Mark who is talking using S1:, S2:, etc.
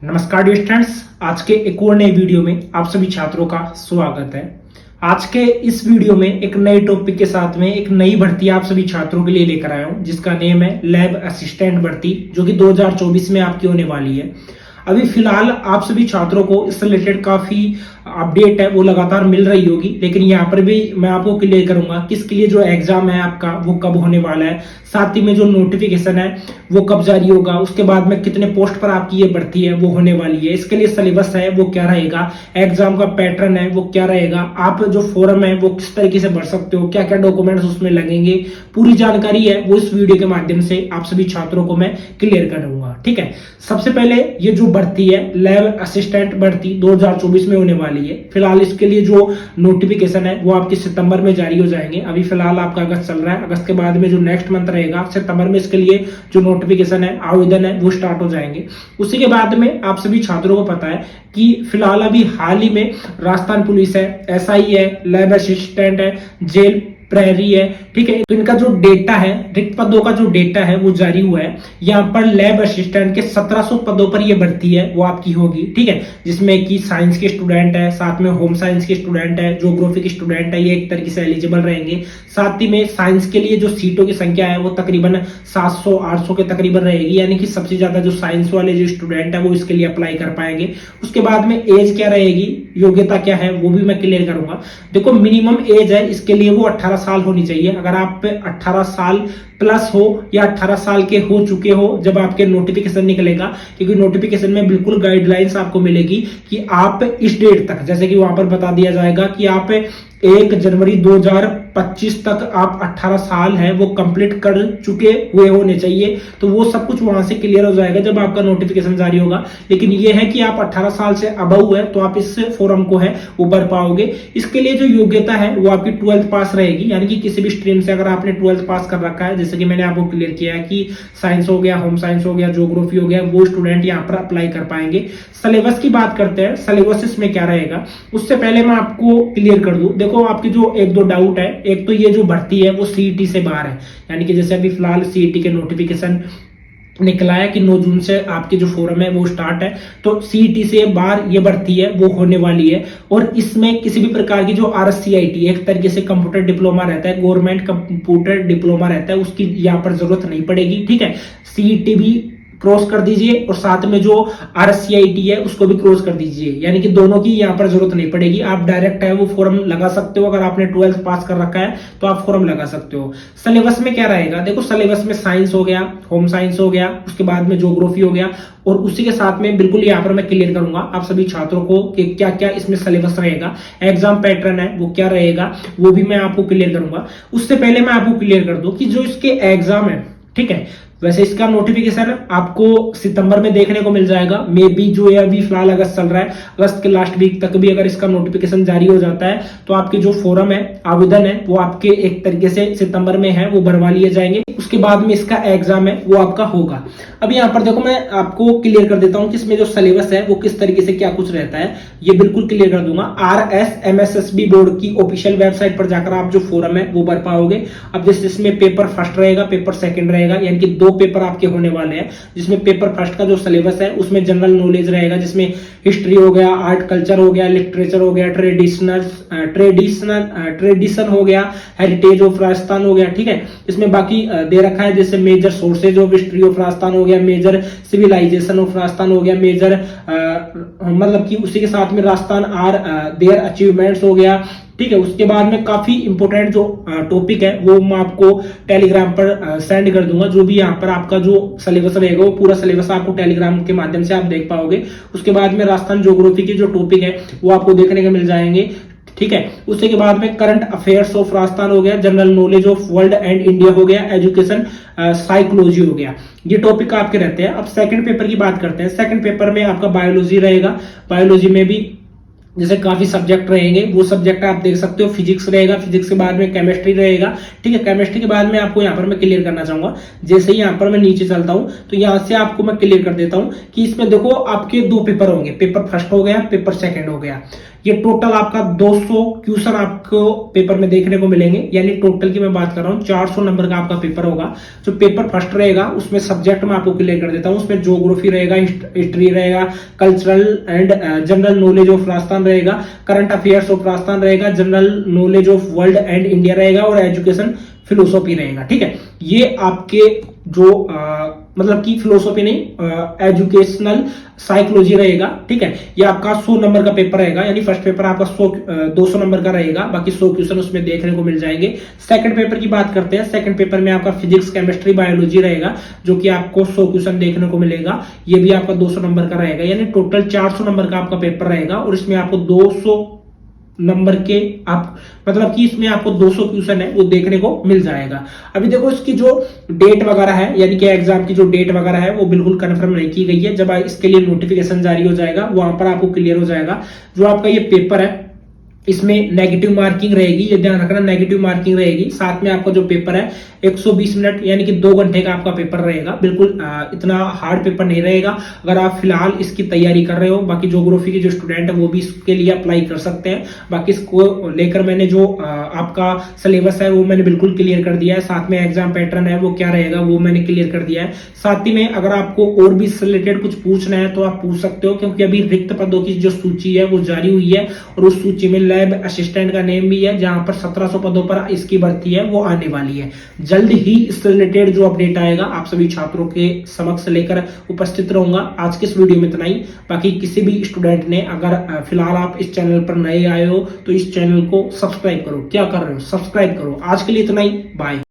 S1: नमस्कार dear students, आज के एक और नए वीडियो में आप सभी छात्रों का स्वागत है। आज के इस वीडियो में एक नए टॉपिक के साथ में एक नई भर्ती आप सभी छात्रों के लिए लेकर आया हूं, जिसका नेम है लैब असिस्टेंट भर्ती, जो कि 2024 में आपकी होने वाली है। अभी फिलहाल आप सभी छात्रों को इससे रिलेटेड काफी अपडेट है वो लगातार मिल रही होगी, लेकिन यहाँ पर भी मैं आपको क्लियर करूंगा कि इसके लिए जो एग्जाम है आपका वो कब होने वाला है, साथ ही में जो नोटिफिकेशन है वो कब जारी होगा, उसके बाद में कितने पोस्ट पर आपकी ये भर्ती है वो होने वाली है, इसके लिए सिलेबस है वो क्या रहेगा, एग्जाम का पैटर्न है वो क्या रहेगा, आप जो फॉर्म है वो किस तरीके से भर सकते हो, क्या क्या डॉक्यूमेंट्स उसमें लगेंगे, पूरी जानकारी है वो इस वीडियो के माध्यम से आप सभी छात्रों को मैं क्लियर करूंगा। ठीक है, सबसे पहले ये जो भर्ती है लैब असिस्टेंट भर्ती 2024 में होने वाली है। फिलहाल इसके लिए जो नोटिफिकेशन है वो आपके सितंबर में जारी हो जाएंगे। अभी फिलहाल आपका अगस्त चल रहा है, अगस्त के बाद में जो नेक्स्ट मंथ रहेगा सितंबर में इसके लिए जो नोटिफिकेशन है, आवेदन है वो स्टार्ट हो जाएंगे। उसी के बाद में आप सभी छात्रों को पता है कि फिलहाल अभी हाल ही में राजस्थान पुलिस है, एसआई है, लैब असिस्टेंट है, जेल प्रहरी है, ठीक है, तो इनका जो डेटा है, रिक्त पदों का जो डेटा है वो जारी हुआ है। यहाँ पर लैब असिस्टेंट के 1700 पदों पर ये भर्ती है वो आपकी होगी। ठीक है, जिसमें कि साइंस के स्टूडेंट है, साथ में होम साइंस के स्टूडेंट है, ज्योग्राफी के स्टूडेंट है, ये एक तरीके से एलिजिबल रहेंगे। साथ ही में साइंस के लिए जो सीटों की संख्या है वो तकरीबन 700-800 के तकरीबन रहेगी, यानी कि सबसे ज्यादा जो साइंस वाले जो स्टूडेंट है वो इसके लिए अप्लाई कर पाएंगे। उसके बाद में एज क्या रहेगी, योग्यता क्या है वो भी मैं क्लियर करूंगा। देखो, मिनिमम एज है इसके लिए वो 18 साल होनी चाहिए। अगर आप 18 साल प्लस हो या 18 साल के हो चुके हो जब आपके नोटिफिकेशन निकलेगा, क्योंकि नोटिफिकेशन में बिल्कुल गाइडलाइंस आपको मिलेगी कि आप इस डेट तक, जैसे कि वहां पर बता दिया जाएगा कि आप 1 जनवरी 2025 तक आप 18 साल है वो कंप्लीट कर चुके हुए होने चाहिए। तो वो सब कुछ वहां से क्लियर हो जाएगा जब आपका नोटिफिकेशन जारी होगा। लेकिन ये है कि आप 18 साल से अबव है तो आप इस फॉर्म को है वो भर पाओगे। इसके लिए जो योग्यता है वो आपकी 12th पास रहेगी, यानी कि किसी भी स्ट्रीम से अगर आपने 12th पास कर रखा है, जैसे कि मैंने आपको क्लियर किया है कि साइंस हो गया, होम साइंस हो गया, ज्योग्राफी हो गया, वो स्टूडेंट यहाँ पर अप्लाई कर पाएंगे। सिलेबस की बात करते हैं, सिलेबस इसमें क्या रहेगा उससे पहले मैं आपको क्लियर कर दूं। देखो, आपकी जो एक दो डाउट है, एक तो ये जो भर्ती है वो सीईटी से बाहर है, यानी कि जैसे अभी फिलहाल सीईटी के नोटिफिकेशन निकला है कि 9 जून से आपके जो फोरम है वो स्टार्ट है, तो सीईटी से बाहर ये भर्ती है वो होने वाली है। और इसमें किसी भी प्रकार की जो आरएससीआईटी एक तरीके से कंप्यूटर डिप्लोमा रहता है, गवर्नमेंट कंप्यूटर डिप्लोमा रहता है, उसकी यहाँ पर जरूरत नहीं पड़ेगी। ठीक है, सीईटी भी क्रॉस कर दीजिए और साथ में जो आरसीआईटी है उसको भी क्रॉस कर दीजिए, यानी कि दोनों की यहाँ पर जरूरत नहीं पड़ेगी। आप डायरेक्ट है वो फॉर्म लगा सकते हो। अगर आपने 12th पास कर रखा है तो आप फॉर्म लगा सकते हो। सिलेबस में क्या रहेगा, देखो सिलेबस में साइंस हो गया, होम साइंस हो गया, उसके बाद में ज्योग्राफी हो गया, और उसी के साथ में बिल्कुल यहाँ पर मैं क्लियर करूंगा आप सभी छात्रों को कि क्या क्या इसमें सिलेबस रहेगा, एग्जाम पैटर्न है वो क्या रहेगा वो भी मैं आपको क्लियर करूंगा। उससे पहले मैं आपको क्लियर कर दूं कि जो इसके एग्जाम है, ठीक है, वैसे इसका नोटिफिकेशन आपको सितंबर में देखने को मिल जाएगा। मे बी जो है अभी फिलहाल अगस्त चल रहा है, अगस्त के लास्ट वीक तक भी अगर इसका नोटिफिकेशन जारी हो जाता है तो आपके जो फॉर्म है, आवेदन है, वो आपके एक तरीके से सितंबर में है वो भरवा लिए जाएंगे। उसके बाद में इसका एग्जाम है वो आपका होगा। अब यहाँ पर देखो, मैं आपको क्लियर कर देता हूँ कि इसमें जो सिलेबस है वो किस तरीके से क्या कुछ रहता है, ये बिल्कुल क्लियर कर दूंगा। RSMSSB बोर्ड की ऑफिशियल वेबसाइट पर जाकर आप जो फॉर्म है वो भर पाओगे। अब जैसे इसमें पेपर फर्स्ट रहेगा, पेपर सेकंड रहेगा, यानी कि 2 पेपर आपके होने वाले हैं, जिसमें पेपर फर्स्ट का जो सिलेबस है उसमें जनरल नॉलेज रहेगा, जिसमें हिस्ट्री हो गया, आर्ट कल्चर हो गया, लिटरेचर हो गया, ट्रेडिशन हो गया, हेरिटेज ऑफ राजस्थान हो गया। ठीक है, इसमें बाकी दे रखा है जैसे major sources of history of Rajasthan हो गया, मेजर सिविलाइजेशन ऑफ राजस्थान हो गया, मेजर मतलब कि उसी के साथ में राजस्थान आर देयर अचीवमेंट्स हो गया। ठीक है, उसके बाद में काफी इंपोर्टेंट जो टॉपिक है वो मैं आपको टेलीग्राम पर सेंड कर दूंगा। जो भी यहाँ पर आपका जो सिलेबस रहेगा वो पूरा सिलेबस आपको टेलीग्राम के माध्यम से आप देख पाओगे। उसके बाद में राजस्थान ज्योग्राफी के जो टॉपिक है वो आपको देखने को मिल जाएंगे। ठीक है, उसके बाद में करंट अफेयर्स ऑफ राजस्थान हो गया, general knowledge of world and India हो गया, एजुकेशन साइकोलॉजी हो गया, ये टॉपिक आपके रहते हैं। अब सेकंड पेपर की बात करते हैं। सेकंड पेपर में आपका बायोलॉजी रहेगा, बायोलॉजी में भी जैसे काफी सब्जेक्ट रहेंगे, वो सब्जेक्ट आप देख सकते हो। फिजिक्स रहेगा, फिजिक्स के बाद में केमिस्ट्री रहेगा। ठीक है, केमिस्ट्री के बाद में आपको यहाँ पर मैं क्लियर करना चाहूंगा। जैसे ही यहाँ पर मैं नीचे चलता हूँ तो यहाँ से आपको मैं क्लियर कर देता हूँ कि इसमें देखो आपके 2 पेपर होंगे, पेपर फर्स्ट हो गया, पेपर सेकंड हो गया। ये टोटल आपका 200 क्वेश्चन आपको पेपर में देखने को मिलेंगे, यानी टोटल की मैं बात कर रहा हूँ 400 नंबर का आपका पेपर होगा। जो पेपर फर्स्ट रहेगा उसमें सब्जेक्ट मैं आपको क्लियर कर देता हूँ, उसमें ज्योग्राफी रहेगा, हिस्ट्री रहेगा, cultural and general knowledge of Rajasthan रहेगा, करंट अफेयर्स ऑफ राजस्थान रहेगा, general knowledge of world and India रहेगा और एजुकेशन फिलोसॉफी रहेगा। ठीक है, ये आपके जो मतलब कि फिलोसॉफी नहीं, एजुकेशनल साइकोलॉजी रहेगा। ठीक है, ये आपका 100 नंबर का पेपर रहेगा, यानी फर्स्ट पेपर आपका 200 नंबर का रहेगा, बाकी 100 क्वेश्चन उसमें देखने को मिल जाएंगे। सेकंड पेपर की बात करते हैं, सेकंड पेपर में आपका फिजिक्स, केमिस्ट्री, बायोलॉजी रहेगा, जो कि आपको 100 क्वेश्चन देखने को मिलेगा। ये भी आपका 200 नंबर का रहेगा, यानी टोटल 400 नंबर का आपका पेपर रहेगा और इसमें आपको 200 नंबर के आप मतलब कि इसमें आपको 200 क्वेश्चन है वो देखने को मिल जाएगा। अभी देखो इसकी जो डेट वगैरह है, यानी कि एग्जाम की जो डेट वगैरह है वो बिल्कुल कंफर्म नहीं की गई है। जब इसके लिए नोटिफिकेशन जारी हो जाएगा वहां पर आपको क्लियर हो जाएगा। जो आपका ये पेपर है इसमें नेगेटिव मार्किंग रहेगी, ये ध्यान रखना, नेगेटिव मार्किंग रहेगी। साथ में आपका जो पेपर है 120 मिनट यानी कि 2 घंटे का आपका पेपर रहेगा। बिल्कुल इतना हार्ड पेपर नहीं रहेगा अगर आप फिलहाल इसकी तैयारी कर रहे हो। बाकी ज्योग्राफी के जो स्टूडेंट है वो भी इसके लिए अप्लाई कर सकते हैं। बाकी इसको लेकर मैंने जो आपका सिलेबस है वो मैंने बिल्कुल क्लियर कर दिया है। साथ में एग्जाम पैटर्न है वो क्या रहेगा वो मैंने क्लियर कर दिया है। साथ ही में अगर आपको और भी इससे रिलेटेड कुछ पूछना है तो आप पूछ सकते हो, क्योंकि अभी रिक्त पदों की जो सूची है वो जारी हुई है और उस सूची में लैब असिस्टेंट का नेम भी है, जहां पर 1700 पदों पर इसकी भर्ती है वो आने वाली है। जल्द ही इससे रिलेटेड जो अपडेट आएगा आप सभी छात्रों के समक्ष लेकर उपस्थित रहूंगा। आज के इस वीडियो में इतना ही। बाकी किसी भी स्टूडेंट ने अगर फिलहाल आप इस चैनल पर नए आए हो तो इस चैनल को सब्सक्राइब करो। क्या कर रहे हो, सब्सक्राइब करो। आज के लिए इतना ही, बाय।